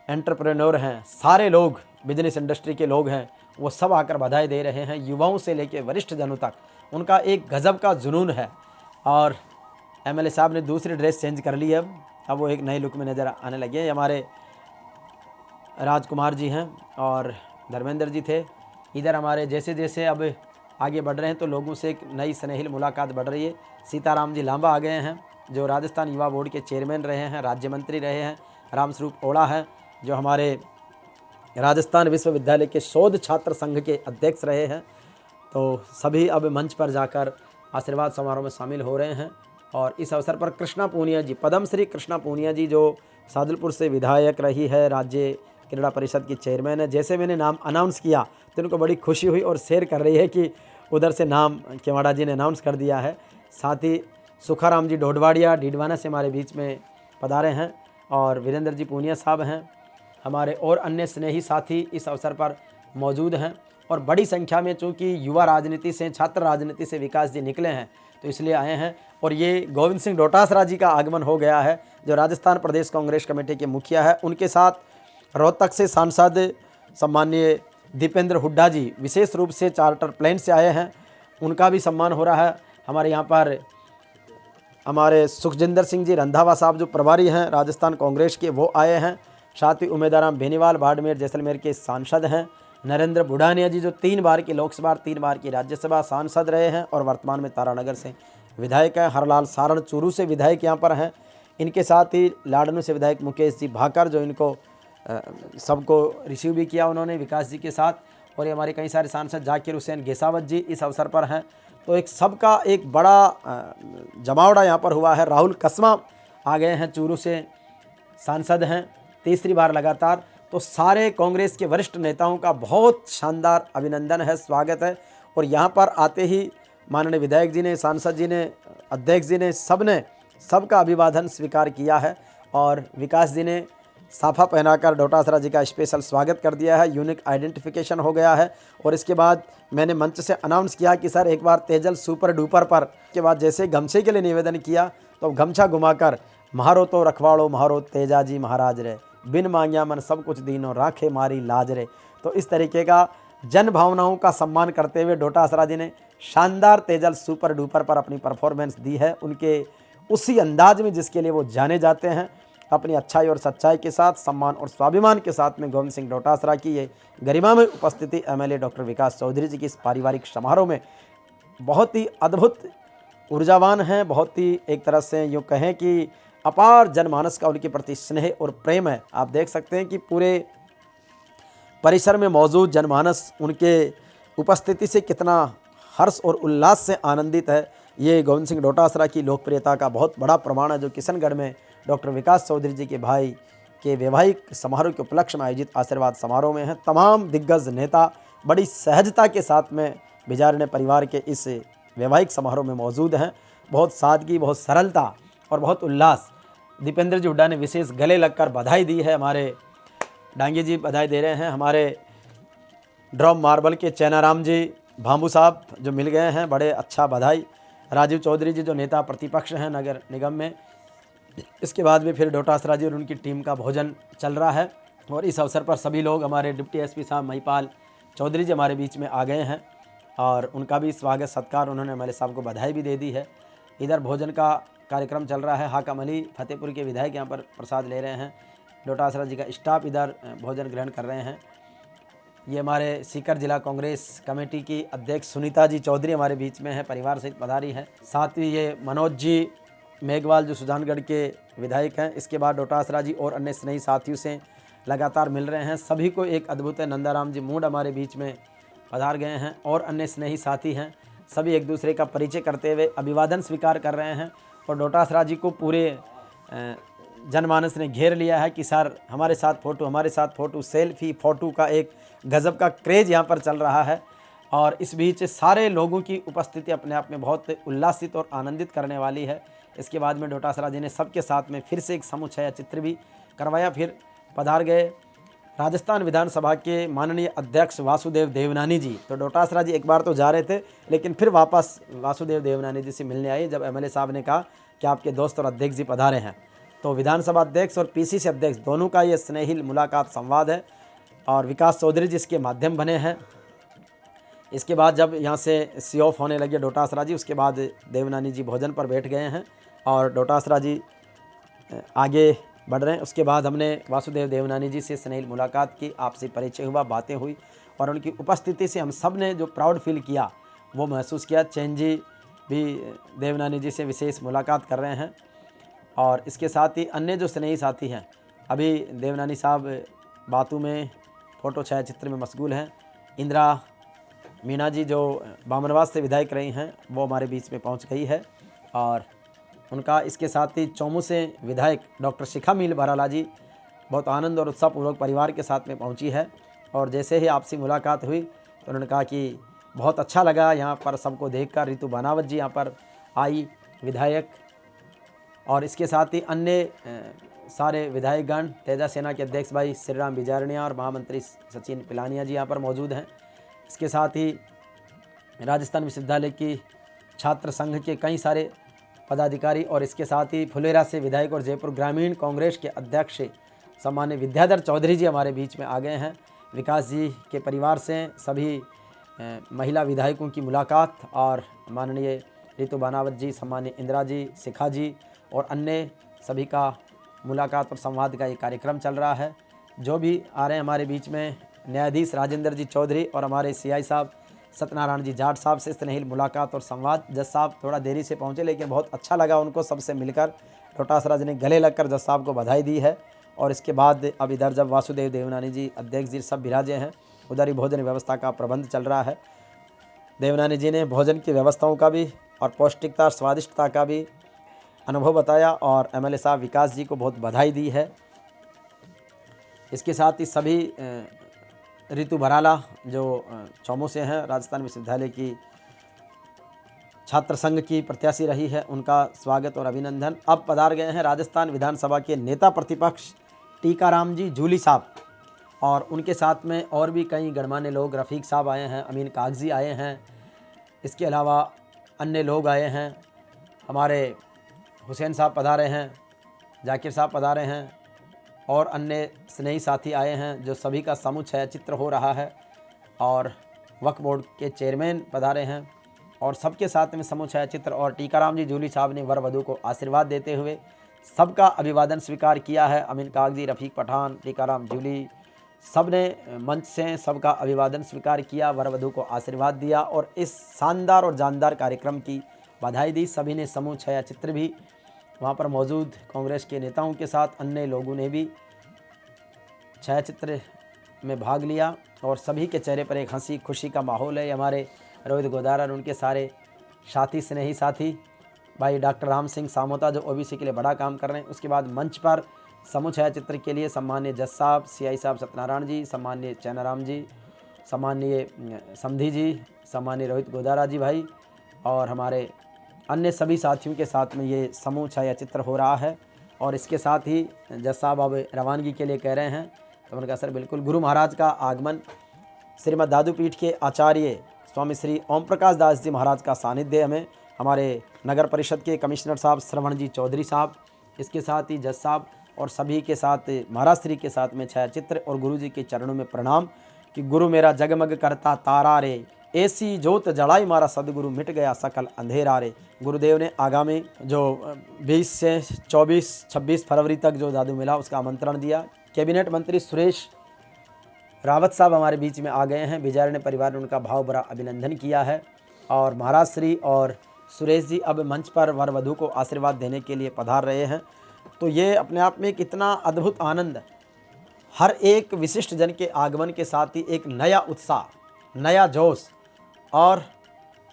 एंटरप्रेन्योर हैं, सारे लोग बिजनेस इंडस्ट्री के लोग हैं, वो सब आकर बधाई दे रहे हैं। युवाओं से लेकर वरिष्ठ जनों तक उनका एक गजब का जुनून है। और एमएलए साहब ने दूसरी ड्रेस चेंज कर ली है, अब वो एक नए लुक में नज़र आने लगे। हमारे राजकुमार जी हैं और धर्मेंद्र जी थे। इधर हमारे जैसे जैसे अब आगे बढ़ रहे हैं तो लोगों से एक नई स्नेहिल मुलाकात बढ़ रही है। सीताराम जी लांबा आ गए हैं जो राजस्थान युवा बोर्ड के चेयरमैन रहे हैं, राज्य मंत्री रहे हैं। रामस्वरूप ओड़ा हैं जो हमारे राजस्थान विश्वविद्यालय के शोध छात्र संघ के अध्यक्ष रहे हैं। तो सभी अब मंच पर जाकर आशीर्वाद समारोह में शामिल हो रहे हैं। और इस अवसर पर कृष्णा पूनिया जी, पद्मश्री कृष्णा पूनिया जी जो सादुलपुर से विधायक रही है, राज्य क्रीड़ा परिषद की चेयरमैन है। जैसे मैंने नाम अनाउंस किया तो उनको बड़ी खुशी हुई और शेयर कर रही है कि उधर से नाम केवाड़ा जी ने अनाउंस कर दिया है। साथ ही सुखाराम जी डोडवाड़िया डीडवाना से हमारे बीच में पधारे हैं और वीरेंद्र जी पूनिया साहब हैं। हमारे और अन्य स्नेही साथी इस अवसर पर मौजूद हैं और बड़ी संख्या में, चूँकि युवा राजनीति से, छात्र राजनीति से विकास जी निकले हैं तो इसलिए आए हैं। और ये गोविंद सिंह डोटासरा जी का आगमन हो गया है जो राजस्थान प्रदेश कांग्रेस कमेटी के मुखिया है। उनके साथ रोहतक से सांसद सम्माननीय दीपेंद्र हुड्डा जी विशेष रूप से चार्टर प्लेन से आए हैं, उनका भी सम्मान हो रहा है। हमारे यहाँ पर हमारे सुखजिंदर सिंह जी रंधावा साहब जो प्रभारी हैं राजस्थान कांग्रेस के, वो आए हैं। साथ ही उमेदाराम बेनीवाल बाड़मेर जैसलमेर के सांसद हैं। नरेंद्र बुढ़ानिया जी जो 3 बार की लोकसभा, 3 बार की राज्यसभा सांसद रहे हैं और वर्तमान में तारानगर से विधायक हैं। हरलाल सारण चूरू से विधायक यहाँ पर हैं। इनके साथ ही लाडनू से विधायक मुकेश जी भाकर जो इनको सबको रिसीव भी किया उन्होंने विकास जी के साथ। और ये हमारे कई सारे सांसद जाकिर हुसैन गेसावत जी इस अवसर पर हैं। तो एक सबका एक बड़ा जमावड़ा यहाँ पर हुआ है। राहुल कस्मा आ गए हैं, चूरू से सांसद हैं तीसरी बार लगातार। तो सारे कांग्रेस के वरिष्ठ नेताओं का बहुत शानदार अभिनंदन है, स्वागत है। और यहाँ पर आते ही माननीय विधायक जी ने, सांसद जी ने, अध्यक्ष जी ने, सबका अभिवादन स्वीकार किया है। और विकास जी ने साफा पहनाकर डोटासरा जी का स्पेशल स्वागत कर दिया है, यूनिक आइडेंटिफिकेशन हो गया है। और इसके बाद मैंने मंच से अनाउंस किया कि सर एक बार तेजल सुपर डुपर पर, के बाद जैसे गमछे के लिए निवेदन किया तो गमछा घुमाकर महारो तो रखवाड़ो महारो तेजा जी महाराज रे, बिन मांग्या मन सब कुछ दीनो राखे मारी लाज रे। तो इस तरीके का जन भावनाओं का सम्मान करते हुए डोटासरा जी ने शानदार तेजल सुपर डुपर पर अपनी परफॉर्मेंस दी है, उनके उसी अंदाज में जिसके लिए वो जाने जाते हैं। अपनी अच्छाई और सच्चाई के साथ, सम्मान और स्वाभिमान के साथ में गोविंद सिंह डोटासरा की ये गरिमा में उपस्थिति एमएलए डॉक्टर विकास चौधरी जी की इस पारिवारिक समारोह में बहुत ही अद्भुत ऊर्जावान हैं, बहुत ही एक तरह से यूँ कहें कि अपार जनमानस का उनके प्रति स्नेह और प्रेम है। आप देख सकते हैं कि पूरे परिसर में मौजूद जनमानस उनके उपस्थिति से कितना हर्ष और उल्लास से आनंदित है। ये गोविंद सिंह डोटासरा की लोकप्रियता का बहुत बड़ा प्रमाण है, जो किशनगढ़ में डॉक्टर विकास चौधरी जी के भाई के वैवाहिक समारोह के उपलक्ष्य में आयोजित आशीर्वाद समारोह में हैं। तमाम दिग्गज नेता बड़ी सहजता के साथ में बिजारने परिवार के इस वैवाहिक समारोह में मौजूद हैं। बहुत सादगी, बहुत सरलता और बहुत उल्लास। दीपेंद्र जी हुड्डा ने विशेष गले लगकर बधाई दी है, हमारे डांगे जी बधाई दे रहे हैं, हमारे ड्रॉम मार्बल के चैनाराम जी भांबू साहब जो मिल गए हैं, बड़े अच्छा बधाई। राजीव चौधरी जी जो नेता प्रतिपक्ष हैं नगर निगम में। इसके बाद भी फिर डोटासरा जी और उनकी टीम का भोजन चल रहा है। और इस अवसर पर सभी लोग, हमारे डिप्टी एसपी साहब महिपाल चौधरी जी हमारे बीच में आ गए हैं और उनका भी स्वागत सत्कार, उन्होंने हमारे साहब को बधाई भी दे दी है। इधर भोजन का कार्यक्रम चल रहा है। हाकम अली फतेहपुर के विधायक यहाँ पर प्रसाद ले रहे हैं, डोटासरा जी का स्टाफ इधर भोजन ग्रहण कर रहे हैं। ये हमारे सीकर जिला कांग्रेस कमेटी की अध्यक्ष सुनीता जी चौधरी हमारे बीच में है, परिवार सहित पधारी है। साथ ही ये मनोज जी मेघवाल जो सुजानगढ़ के विधायक हैं। इसके बाद डोटासरा जी और अन्य स्नेही साथियों से लगातार मिल रहे हैं। सभी को एक अद्भुत है। नंदाराम जी मूड हमारे बीच में पधार गए हैं और अन्य स्नेही साथी हैं। सभी एक दूसरे का परिचय करते हुए अभिवादन स्वीकार कर रहे हैं। और डोटासरा जी को पूरे जनमानस ने घेर लिया है कि सर हमारे साथ फ़ोटो, हमारे साथ फ़ोटो, सेल्फी फ़ोटो का एक गज़ब का क्रेज़ यहाँ पर चल रहा है। और इस बीच सारे लोगों की उपस्थिति अपने आप में बहुत उल्लासित और आनंदित करने वाली है। इसके बाद में डोटासरा जी ने सबके साथ में फिर से एक समुच्छाया चित्र भी करवाया। फिर पधार गए राजस्थान विधानसभा के माननीय अध्यक्ष वासुदेव देवनानी जी। तो डोटासरा जी एक बार तो जा रहे थे, लेकिन फिर वापस वासुदेव देवनानी जी से मिलने आए जब एमएलए साहब ने कहा कि आपके दोस्त और अध्यक्ष जी पधारे हैं। तो विधानसभा अध्यक्ष और पीसीसी अध्यक्ष दोनों का ये स्नेहिल मुलाकात संवाद है और विकास चौधरी जी इसके माध्यम बने हैं। इसके बाद जब यहाँ से सी ऑफ होने लगे डोटासरा जी, उसके बाद देवनानी जी भोजन पर बैठ गए हैं और डोटासरा जी आगे बढ़ रहे हैं। उसके बाद हमने वासुदेव देवनानी जी से स्नेहिल मुलाकात की, आपसे परिचय हुआ, बातें हुई और उनकी उपस्थिति से हम सब ने जो प्राउड फील किया वो महसूस किया। चैन जी भी देवनानी जी से विशेष मुलाकात कर रहे हैं। और इसके साथ ही अन्य जो स्नेही साथी हैं, अभी देवनानी साहब बातू में फ़ोटो छायाचित्र में मशगूल हैं। इंदिरा मीणा जी जो बामनवास से विधायक रही हैं, वो हमारे बीच में पहुंच गई है। और उनका इसके साथ ही चौमू से विधायक डॉक्टर शिखा मील बराला जी बहुत आनंद और उत्साहपूर्वक परिवार के साथ में पहुंची है। और जैसे ही आपसी मुलाकात हुई तो उन्होंने कहा कि बहुत अच्छा लगा यहाँ पर सबको देखकर। रितु बनावत जी यहाँ पर आई, विधायक, और इसके साथ ही अन्य सारे विधायकगण, तेजा सेना के अध्यक्ष भाई श्री राम बिजारनिया और महामंत्री सचिन पिलानिया जी यहाँ पर मौजूद हैं। इसके साथ ही राजस्थान विश्वविद्यालय की छात्र संघ के कई सारे पदाधिकारी और इसके साथ ही फुलेरा से विधायक और जयपुर ग्रामीण कांग्रेस के अध्यक्ष सम्मान्य विद्याधर चौधरी जी हमारे बीच में आ गए हैं। विकास जी के परिवार से सभी महिला विधायकों की मुलाकात और माननीय रितु बनावत जी, सम्मान्य इंदिरा जी, शिखा जी और अन्य सभी का मुलाकात और संवाद का ये कार्यक्रम चल रहा है। जो भी आ रहे हैं हमारे बीच में, न्यायाधीश राजेंद्र जी चौधरी और हमारे सीआई साहब सत्यनारायण जी जाट साहब से स्नेहिल मुलाकात और संवाद। जज साहब थोड़ा देरी से पहुंचे लेकिन बहुत अच्छा लगा उनको सबसे मिलकर। डोटासरा जी ने गले लगकर जज साहब को बधाई दी है। और इसके बाद अब इधर जब वासुदेव देवनानी जी अध्यक्ष जी सब विराजे हैं, उधर ही भोजन व्यवस्था का प्रबंध चल रहा है। देवनानी जी ने भोजन की व्यवस्थाओं का भी और पौष्टिकता और स्वादिष्टता का भी अनुभव बताया और एमएलए साहब विकास जी को बहुत बधाई दी है। इसके साथ ही सभी रितु बराला जो चौमों से हैं, राजस्थान विश्वविद्यालय की छात्र संघ की प्रत्याशी रही है, उनका स्वागत और अभिनंदन। अब पधार गए हैं राजस्थान विधानसभा के नेता प्रतिपक्ष टीकाराम जी जूली साहब और उनके साथ में और भी कई गणमान्य लोग, रफ़ीक साहब आए हैं, अमीन कागजी आए हैं, इसके अलावा अन्य लोग आए हैं, हमारे हुसैन साहब पधारे हैं, जाकिर साहब पधारे हैं और अन्य स्नेही साथी आए हैं, जो सभी का समूह छायाचित्र हो रहा है और वक्फ बोर्ड के चेयरमैन पधारे हैं और सबके साथ में समूह छायाचित्र। और टीकाराम जी जूली साहब ने वर वधू को आशीर्वाद देते हुए सबका अभिवादन स्वीकार किया है। अमीन कागजी, रफ़ीक पठान, टीकाराम जूली, सब ने मंच से सबका अभिवादन स्वीकार किया, वर वधू को आशीर्वाद दिया और इस शानदार और जानदार कार्यक्रम की बधाई दी। सभी ने समूह छायाचित्र भी वहाँ पर मौजूद कांग्रेस के नेताओं के साथ अन्य लोगों ने भी छायाचित्र में भाग लिया और सभी के चेहरे पर एक हंसी खुशी का माहौल है। हमारे रोहित गोदारा और उनके सारे साथी, स्नेही साथी, भाई डॉक्टर राम सिंह सामोता जो ओबीसी के लिए बड़ा काम कर रहे हैं। उसके बाद मंच पर समूह छायाचित्र के लिए सम्मान्य जज साहब, सीआई साहब सत्यनारायण जी, सम्मान्य चैनाराम जी, सम्मान्य समधी जी, सम्मान्य रोहित गोदारा जी भाई और हमारे अन्य सभी साथियों के साथ में ये समूह छायाचित्र हो रहा है। और इसके साथ ही जज साहब अब रवानगी के लिए कह रहे हैं, तो उनका सर बिल्कुल गुरु महाराज का आगमन, श्रीमद दादू पीठ के आचार्य स्वामी श्री ओम प्रकाश दास जी महाराज का सानिध्य हमें, हमारे नगर परिषद के कमिश्नर साहब श्रवण जी चौधरी साहब, इसके साथ ही जज साहब और सभी के साथ महाराज श्री के साथ में छायाचित्र और गुरु जी के चरणों में प्रणाम कि गुरु मेरा जगमग करता तारा रे, ऐसी जोत जड़ाई मारा सदगुरु, मिट गया सकल अंधेरा रे। गुरुदेव ने आगामी जो 20 से 24-26 फरवरी तक जो दादू मिला उसका आमंत्रण दिया। कैबिनेट मंत्री सुरेश रावत साहब हमारे बीच में आ गए हैं, विजयरण्य परिवार ने उनका भाव भरा अभिनंदन किया है और महाराज श्री और सुरेश जी अब मंच पर वर वधू को आशीर्वाद देने के लिए पधार रहे हैं। तो ये अपने आप में कितना अद्भुत आनंद, हर एक विशिष्ट जन के आगमन के साथ ही एक नया उत्साह, नया जोश और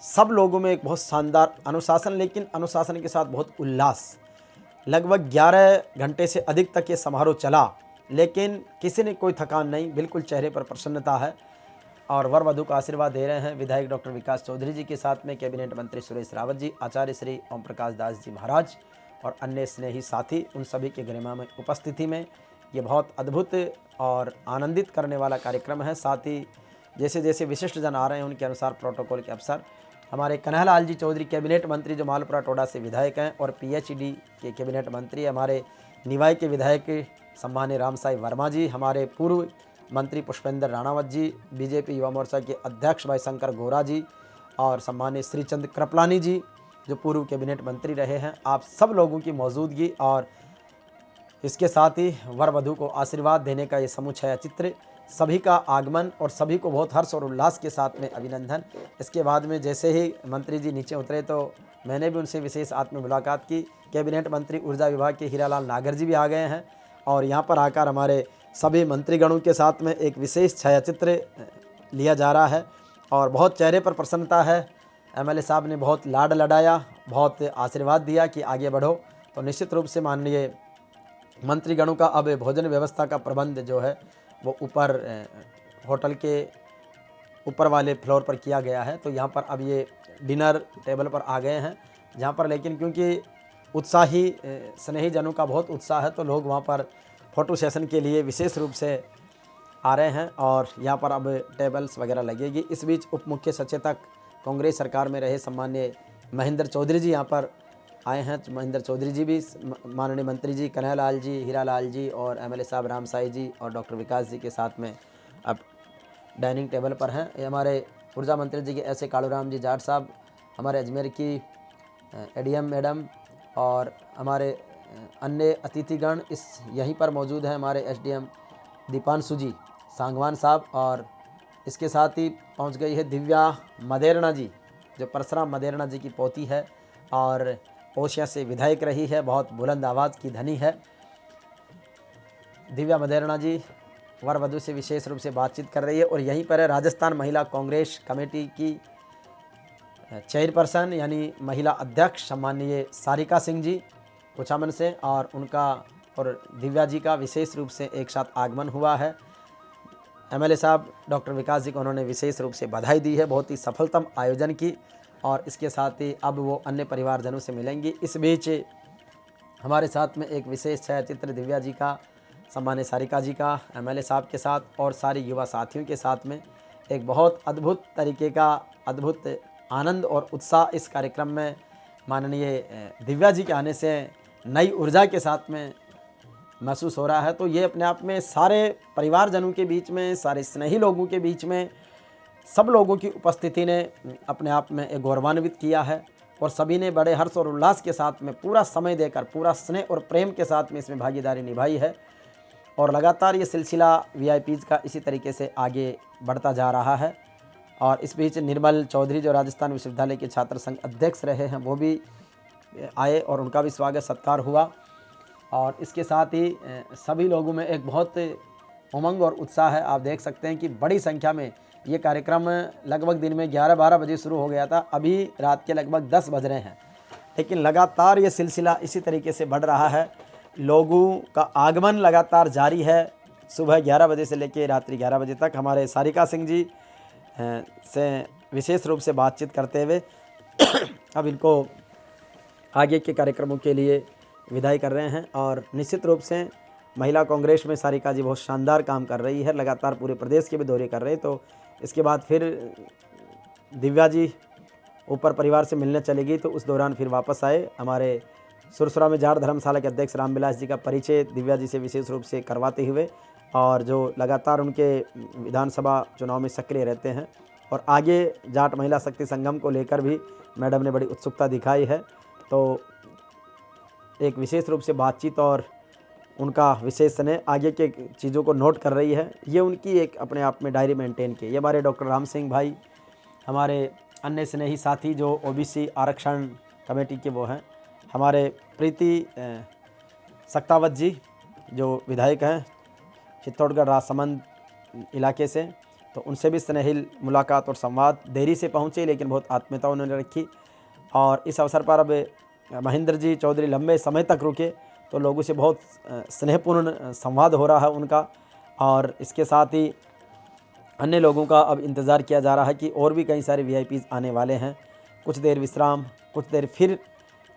सब लोगों में एक बहुत शानदार अनुशासन, लेकिन अनुशासन के साथ बहुत उल्लास। लगभग 11 घंटे से अधिक तक ये समारोह चला, लेकिन किसी ने कोई थकान नहीं, बिल्कुल चेहरे पर प्रसन्नता है और वर वधू का आशीर्वाद दे रहे हैं विधायक डॉक्टर विकास चौधरी जी के साथ में कैबिनेट मंत्री सुरेश रावत जी, आचार्य श्री ओम प्रकाश दास जी महाराज और अन्य स्नेही साथी, उन सभी के गरिमा में उपस्थिति में ये बहुत अद्भुत और आनंदित करने वाला कार्यक्रम है। साथ ही जैसे जैसे विशिष्ट जन आ रहे हैं उनके अनुसार प्रोटोकॉल के अफसर हमारे कन्हैयालाल जी चौधरी कैबिनेट मंत्री जो मालपुरा टोडा से विधायक हैं और पीएचडी के कैबिनेट मंत्री हमारे निवाई के विधायक सम्मान्य रामसाई वर्मा जी, हमारे पूर्व मंत्री पुष्पेंद्र राणावत जी, बीजेपी युवा मोर्चा के अध्यक्ष भाई शंकर गोरा जी और सम्मान्य श्रीचंद कृपलानी जी जो पूर्व कैबिनेट मंत्री रहे हैं। आप सब लोगों की मौजूदगी और इसके साथ ही वर वधू को आशीर्वाद देने का ये समूह छायाचित्र, सभी का आगमन और सभी को बहुत हर्ष और उल्लास के साथ में अभिनंदन। इसके बाद में जैसे ही मंत्री जी नीचे उतरे तो मैंने भी उनसे विशेष आत्म मुलाकात की। कैबिनेट मंत्री ऊर्जा विभाग के हीरालाल नागर जी भी आ गए हैं और यहाँ पर आकर हमारे सभी मंत्रीगणों के साथ में एक विशेष छायाचित्र लिया जा रहा है और बहुत चेहरे पर प्रसन्नता है। एमएलए साहब ने बहुत लाड लडाया, बहुत आशीर्वाद दिया कि आगे बढ़ो। तो निश्चित रूप से माननीय मंत्रीगणों का अब भोजन व्यवस्था का प्रबंध जो है वो ऊपर होटल के ऊपर वाले फ्लोर पर किया गया है। तो यहाँ पर अब ये डिनर टेबल पर आ गए हैं, जहाँ पर लेकिन क्योंकि उत्साही स्नेही जनों का बहुत उत्साह है तो लोग वहाँ पर फ़ोटो सेशन के लिए विशेष रूप से आ रहे हैं और यहाँ पर अब टेबल्स वगैरह लगेगी। इस बीच उप मुख्य सचेतक कांग्रेस सरकार में रहे सम्मान्य महेंद्र चौधरी जी यहाँ पर आए हैं। महेंद्र चौधरी जी भी माननीय मंत्री जी कन्हैयालाल जी, हीरालाल जी और एमएलए साहब रामसाई जी और डॉक्टर विकास जी के साथ में अब डाइनिंग टेबल पर हैं। ये हमारे ऊर्जा मंत्री जी के ऐसे कालूराम जी जाट साहब, हमारे अजमेर की एडीएम मैडम और हमारे अन्य अतिथिगण इस यहीं पर मौजूद हैं। हमारे एसडीएम दीपांशु जी सांगवान साहब और इसके साथ ही पहुंच गई है दिव्या मदेरणा जी जो परशुराम मदेरणा जी की पोती है और ओशिया से विधायक रही है, बहुत बुलंद आवाज़ की धनी है। दिव्या मदेरणा जी वर वधू से विशेष रूप से बातचीत कर रही है और यहीं पर है राजस्थान महिला कांग्रेस कमेटी की चेयरपर्सन यानी महिला अध्यक्ष सम्माननीय सारिका सिंह जी कुचामन से, और उनका और दिव्या जी का विशेष रूप से एक साथ आगमन हुआ है। एमएलए साहब डॉक्टर विकास जी को उन्होंने विशेष रूप से बधाई दी है, बहुत ही सफलतम आयोजन की, और इसके साथ ही अब वो अन्य परिवारजनों से मिलेंगी। इस बीच हमारे साथ में एक विशेष छायाचित्र दिव्या जी का, सम्मान्य सारिका जी का, एमएलए साहब के साथ और सारे युवा साथियों के साथ में एक बहुत अद्भुत तरीके का अद्भुत आनंद और उत्साह इस कार्यक्रम में माननीय दिव्या जी के आने से नई ऊर्जा के साथ में महसूस हो रहा है। तो ये अपने आप में सारे परिवारजनों के बीच में, सारे स्नेही लोगों के बीच में, सब लोगों की उपस्थिति ने अपने आप में एक गौरवान्वित किया है, और सभी ने बड़े हर्ष और उल्लास के साथ में पूरा समय देकर, पूरा स्नेह और प्रेम के साथ में इसमें भागीदारी निभाई है। और लगातार ये सिलसिला वीआईपीज़ का इसी तरीके से आगे बढ़ता जा रहा है। और इस बीच निर्मल चौधरी जो राजस्थान विश्वविद्यालय के छात्र संघ अध्यक्ष रहे हैं, वो भी आए और उनका भी स्वागत सत्कार हुआ। और इसके साथ ही सभी लोगों में एक बहुत उमंग और उत्साह है। आप देख सकते हैं कि बड़ी संख्या में ये कार्यक्रम लगभग दिन में 11-12 बजे शुरू हो गया था, अभी रात के लगभग 10 बज रहे हैं, लेकिन लगातार ये सिलसिला इसी तरीके से बढ़ रहा है। लोगों का आगमन लगातार जारी है, सुबह 11 बजे से लेकर रात्रि 11 बजे तक। हमारे सारिका सिंह जी से विशेष रूप से बातचीत करते हुए अब इनको आगे के कार्यक्रमों के लिए विदाई कर रहे हैं। और निश्चित रूप से महिला कांग्रेस में सारिका जी बहुत शानदार काम कर रही है, लगातार पूरे प्रदेश के भी दौरे कर रहे हैं। तो इसके बाद फिर दिव्या जी ऊपर परिवार से मिलने चलेगी, तो उस दौरान फिर वापस आए। हमारे सुरसुरा में जाट धर्मशाला के अध्यक्ष रामविलास जी का परिचय दिव्या जी से विशेष रूप से करवाते हुए, और जो लगातार उनके विधानसभा चुनाव में सक्रिय रहते हैं, और आगे जाट महिला शक्ति संगम को लेकर भी मैडम ने बड़ी उत्सुकता दिखाई है। तो एक विशेष रूप से बातचीत और उनका विशेष ने आगे के चीज़ों को नोट कर रही है। ये उनकी एक अपने आप में डायरी मेंटेन की। ये हमारे डॉक्टर राम सिंह भाई, हमारे अन्य स्नेही साथी जो ओबीसी आरक्षण कमेटी के वो हैं, हमारे प्रीति सक्तावत जी जो विधायक हैं चित्तौड़गढ़ राजसमंद इलाके से, तो उनसे भी स्नेहिल मुलाकात और संवाद। देरी से पहुँचे लेकिन बहुत आत्मीयता उन्होंने रखी। और इस अवसर पर अब महेंद्र जी चौधरी लंबे समय तक रुके, तो लोगों से बहुत स्नेहपूर्ण संवाद हो रहा है उनका। और इसके साथ ही अन्य लोगों का अब इंतज़ार किया जा रहा है कि और भी कई सारे वीआईपीज़ आने वाले हैं। कुछ देर विश्राम, कुछ देर फिर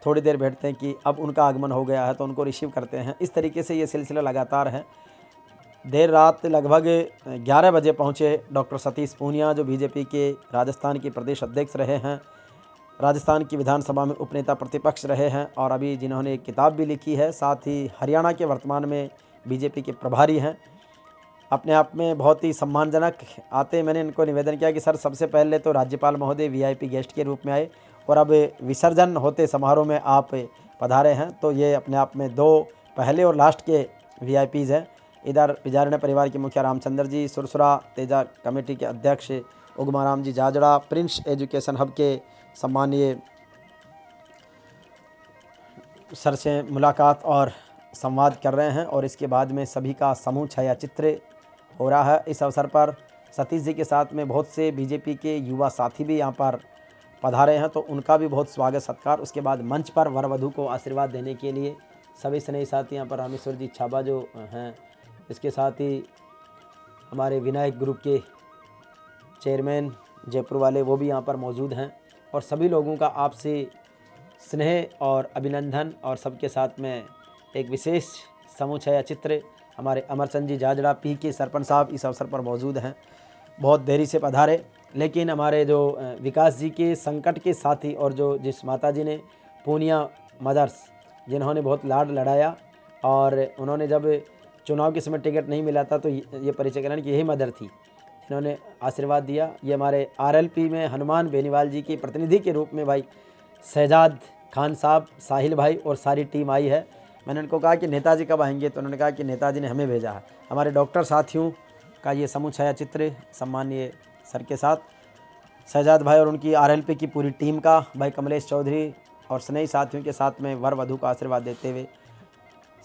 थोड़ी देर बैठते हैं कि अब उनका आगमन हो गया है तो उनको रिसीव करते हैं। इस तरीके से ये सिलसिला लगातार है। देर रात लगभग 11 बजे पहुँचे डॉक्टर सतीश पूनिया जो बीजेपी के राजस्थान के प्रदेश अध्यक्ष रहे हैं, राजस्थान की विधानसभा में उपनेता प्रतिपक्ष रहे हैं, और अभी जिन्होंने एक किताब भी लिखी है, साथ ही हरियाणा के वर्तमान में बीजेपी के प्रभारी हैं। अपने आप में बहुत ही सम्मानजनक आते मैंने इनको निवेदन किया कि सर सबसे पहले तो राज्यपाल महोदय वीआईपी गेस्ट के रूप में आए, और अब विसर्जन होते समारोह में आप पधारे हैं, तो ये अपने आप में 2 पहले और लास्ट के वीआईपीज़ हैं। इधर पिजारने परिवार के मुखिया रामचंद्र जी, सुरसुरा तेजा कमेटी के अध्यक्ष उगमाराम जी जाजड़ा, प्रिंस एजुकेशन हब के सम्मानीय सर से मुलाकात और संवाद कर रहे हैं। और इसके बाद में सभी का समूह छायाचित्र हो रहा है। इस अवसर पर सतीश जी के साथ में बहुत से बीजेपी के युवा साथी भी यहाँ पर पधारे हैं, तो उनका भी बहुत स्वागत सत्कार। उसके बाद मंच पर वर वधू को आशीर्वाद देने के लिए सभी स्नेही साथी यहाँ पर रामेश्वर जी छाबा जो हैं, इसके साथ ही हमारे विनायक ग्रुप के चेयरमैन जयपुर वाले वो भी यहाँ पर मौजूद हैं। और सभी लोगों का आपसे स्नेह और अभिनंदन, और सबके साथ में एक विशेष समूह छायाचित्र। हमारे अमरचंद जी जाजड़ा पी के सरपंच साहब इस अवसर पर मौजूद हैं, बहुत देरी से पधारे, लेकिन हमारे जो विकास जी के संकट के साथी और जो जिस माता जी ने पूनिया मदर्स जिन्होंने बहुत लाड लड़ाया, और उन्होंने जब चुनाव के समय टिकट नहीं मिला था तो ये परिचय कराने की यही मदर थी इन्होंने आशीर्वाद दिया। ये हमारे आरएलपी में हनुमान बेनीवाल जी के प्रतिनिधि के रूप में भाई शहजाद खान साहब, साहिल भाई और सारी टीम आई है। मैंने उनको कहा कि नेताजी कब आएंगे, तो उन्होंने कहा कि नेताजी ने हमें भेजा है। हमारे डॉक्टर साथियों का ये समूह छायाचित्र सम्मानीय सर के साथ, शहजाद भाई और उनकी आरएलपी की पूरी टीम का भाई कमलेश चौधरी और स्नेही साथियों के साथ में वर वधू का आशीर्वाद देते हुए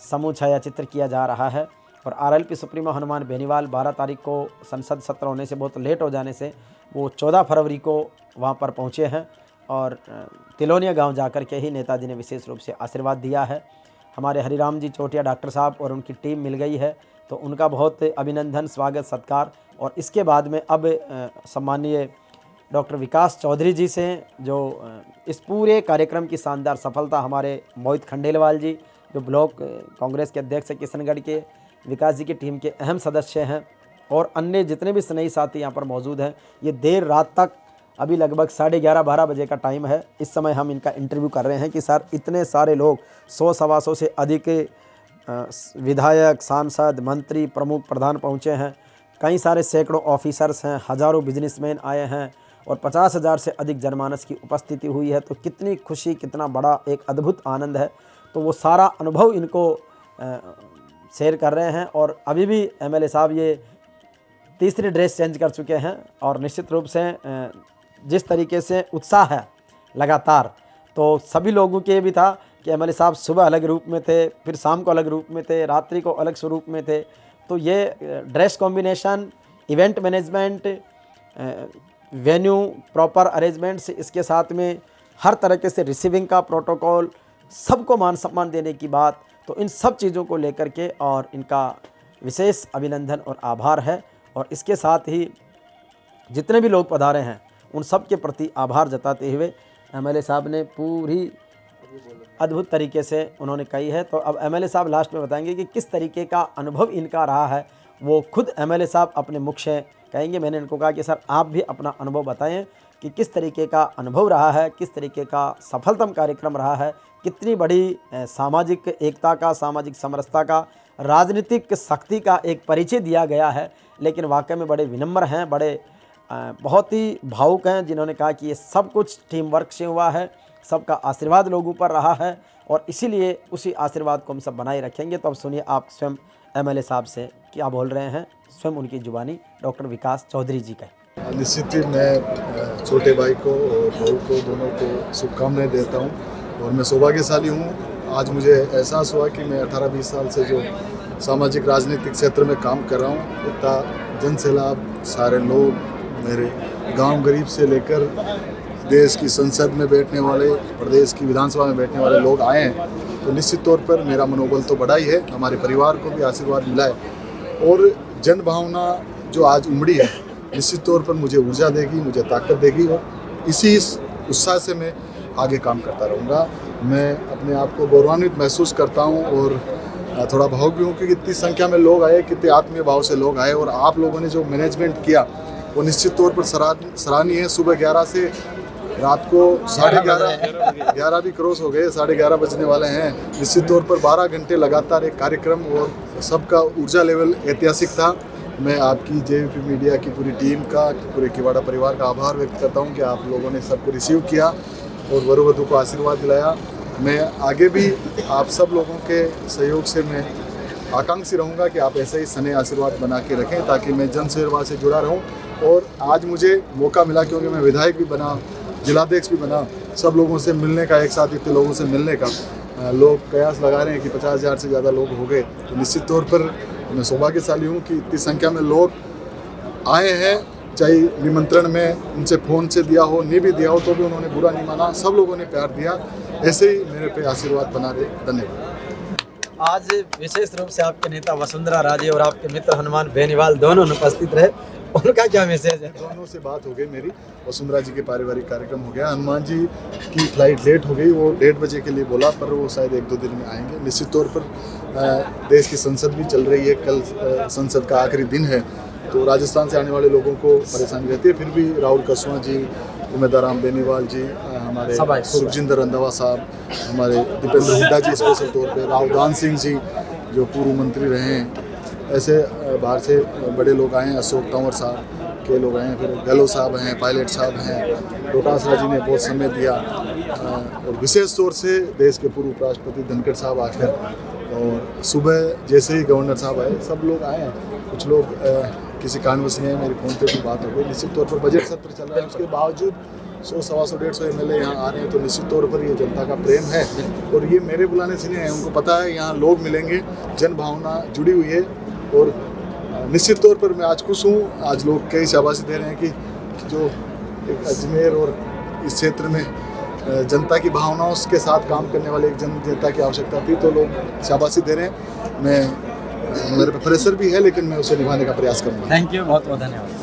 समूह छायाचित्र किया जा रहा है। और आरएलपी सुप्रीमो हनुमान बेनीवाल 12 तारीख को संसद सत्र होने से बहुत लेट हो जाने से वो 14 फरवरी को वहाँ पर पहुँचे हैं, और तिलोनिया गांव जाकर के ही नेताजी ने विशेष रूप से आशीर्वाद दिया है। हमारे हरिराम जी चौटिया डॉक्टर साहब और उनकी टीम मिल गई है, तो उनका बहुत अभिनंदन, स्वागत, सत्कार। और इसके बाद में अब सम्मानीय डॉक्टर विकास चौधरी जी से, जो इस पूरे कार्यक्रम की शानदार सफलता, हमारे मोहित खंडेलवाल जी जो ब्लॉक कांग्रेस के अध्यक्ष किशनगढ़ के, विकास जी की टीम के अहम सदस्य हैं, और अन्य जितने भी स्नेही साथी यहाँ पर मौजूद हैं। ये देर रात तक, अभी लगभग 11:30-12 बजे का टाइम है, इस समय हम इनका इंटरव्यू कर रहे हैं कि सर इतने सारे लोग, 100-125 से अधिक विधायक, सांसद, मंत्री, प्रमुख, प्रधान पहुँचे हैं, कई सारे सैकड़ों ऑफिसर्स हैं, हज़ारों बिजनेसमैन आए हैं और 50,000 से अधिक जनमानस की उपस्थिति हुई है। तो कितनी खुशी, कितना बड़ा एक अद्भुत आनंद है। तो वो सारा अनुभव इनको शेयर कर रहे हैं। और अभी भी एमएलए साहब ये तीसरी ड्रेस चेंज कर चुके हैं, और निश्चित रूप से जिस तरीके से उत्साह है लगातार, तो सभी लोगों के भी था कि एमएलए साहब सुबह अलग रूप में थे, फिर शाम को अलग रूप में थे, रात्रि को अलग स्वरूप में थे। तो ये dress combination, event management, venue proper arrangements, इसके साथ में हर तरीके से रिसीविंग का प्रोटोकॉल, सबको मान सम्मान देने की बात, तो इन सब चीज़ों को लेकर के और इनका विशेष अभिनंदन और आभार है। और इसके साथ ही जितने भी लोग पधारे हैं उन सब के प्रति आभार जताते हुए एमएलए साहब ने पूरी अद्भुत तरीके से उन्होंने कही है। तो अब एमएलए साहब लास्ट में बताएंगे कि किस तरीके का अनुभव इनका रहा है, वो खुद एमएलए साहब अपने मुख से कहेंगे। मैंने इनको कहा कि सर आप भी अपना अनुभव बताएं कि किस तरीके का अनुभव रहा है, किस तरीके का सफलतम कार्यक्रम रहा है, कितनी बड़ी सामाजिक एकता का, सामाजिक समरसता का, राजनीतिक शक्ति का एक परिचय दिया गया है। लेकिन वाकई में बड़े विनम्र हैं, बड़े बहुत ही भावुक हैं, जिन्होंने कहा कि ये सब कुछ टीम वर्क से हुआ है, सबका आशीर्वाद लोगों पर रहा है, और इसीलिए उसी आशीर्वाद को हम सब बनाए रखेंगे। तो अब सुनिए आप स्वयं एमएलए साहब से क्या बोल रहे हैं, स्वयं उनकी जुबानी डॉक्टर विकास चौधरी जी का। निश्चित ही मैं छोटे भाई को और बहू को, दोनों को शुभकामनाएं देता हूं, और मैं सौभाग्यशाली हूं। आज मुझे एहसास हुआ कि मैं 18-20 साल से जो सामाजिक राजनीतिक क्षेत्र में काम कर रहा हूं, इतना जन सैलाब, सारे लोग, मेरे गांव गरीब से लेकर देश की संसद में बैठने वाले, प्रदेश की विधानसभा में बैठने वाले लोग आए हैं। तो निश्चित तौर पर मेरा मनोबल तो बढ़ा ही है, हमारे परिवार को भी आशीर्वाद मिला है, और जन भावना जो आज उमड़ी है निश्चित तौर पर मुझे ऊर्जा देगी, मुझे ताकत देगी, और इसी उत्साह से मैं आगे काम करता रहूँगा। मैं अपने आप को गौरवान्वित महसूस करता हूँ, और थोड़ा भावुक भी हूँ कि कितनी संख्या में लोग आए, कितने आत्मीय भाव से लोग आए, और आप लोगों ने जो मैनेजमेंट किया वो निश्चित तौर पर सराहनीय है। सुबह 11 से रात को 11:30 भी क्रॉस हो गए, 11:30 बजने वाले हैं। निश्चित तौर पर 12 घंटे लगातार एक कार्यक्रम, और सबका ऊर्जा लेवल ऐतिहासिक था। मैं आपकी जेवीपी मीडिया की पूरी टीम का, पूरे किवाड़ा परिवार का आभार व्यक्त करता हूं कि आप लोगों ने सबको रिसीव किया और वरु वधू को आशीर्वाद दिलाया। मैं आगे भी आप सब लोगों के सहयोग से मैं आकांक्षी रहूँगा कि आप ऐसे ही सने आशीर्वाद बना के रखें, ताकि मैं जन सेवा से जुड़ा रहूँ। और आज मुझे मौका मिला, क्योंकि मैं विधायक भी बना, जिलाध्यक्ष भी बना, सब लोगों से मिलने का, एक साथ इतने लोगों से मिलने का। लोग कयास लगा रहे हैं कि 50,000 से ज़्यादा लोग हो गए। तो निश्चित तौर पर मैं सौभाग्यशाली हूँ कि इतनी संख्या में लोग आए हैं। चाहे निमंत्रण में उनसे फ़ोन से दिया हो, नहीं भी दिया हो, तो भी उन्होंने बुरा नहीं माना, सब लोगों ने प्यार दिया। ऐसे ही मेरे पे आशीर्वाद बना रहे। धन्यवाद। आज विशेष रूप से आपके नेता वसुंधरा राजे और आपके मित्र हनुमान बेनीवाल दोनों उपस्थित रहे, उनका क्या मैसेज है? दोनों से बात हो गई मेरी, वसुंधरा जी के पारिवारिक कार्यक्रम हो गया। हनुमान जी की फ्लाइट लेट हो गई, वो 1:30 बजे के लिए बोला, पर वो शायद 1-2 दिन में आएंगे। निश्चित तौर पर देश की संसद भी चल रही है, कल संसद का आखिरी दिन है, तो राजस्थान से आने वाले लोगों को परेशानी रहती है। फिर भी राहुल कसवा जी, उमेदाराम बेनीवाल जी, हमारे सुखजिंदर रंधावा साहब, हमारे दीपेंद्र हुड्डा जी स्पेशल तौर पे, राहुल दान सिंह जी जो पूर्व मंत्री रहे हैं, ऐसे बाहर से बड़े लोग आए हैं, अशोक तंवर साहब के लोग आए हैं, फिर गहलोत साहब हैं, पायलट साहब हैं, डोटासरा जी ने बहुत समय दिया, और विशेष तौर से देश के पूर्व उपराष्ट्रपति धनखड़ साहब आकर, और सुबह जैसे ही गवर्नर साहब आए, सब लोग आए हैं। कुछ लोग किसी कारणवश नहीं है, मेरी फ़ोन पे भी बात हो गई। निश्चित तौर पर बजट सत्र चल रहा है, उसके बावजूद 100, 125, 150 एमएलए यहाँ आ रहे हैं, तो निश्चित तौर पर ये जनता का प्रेम है, और ये मेरे बुलाने से नहीं है, उनको पता है यहाँ लोग मिलेंगे, जन भावना जुड़ी हुई है। और निश्चित तौर पर मैं आज खुश हूँ। आज लोग कई शाबाशी दे रहे हैं कि जो एक अजमेर और इस क्षेत्र में जनता की भावनाओं के साथ काम करने वाले एक जनता की आवश्यकता थी, तो लोग शाबाशी दे रहे हैं। मैं मेरे पे प्रेशर भी है, लेकिन मैं उसे निभाने का प्रयास करूँगा। थैंक यू, बहुत बहुत धन्यवाद।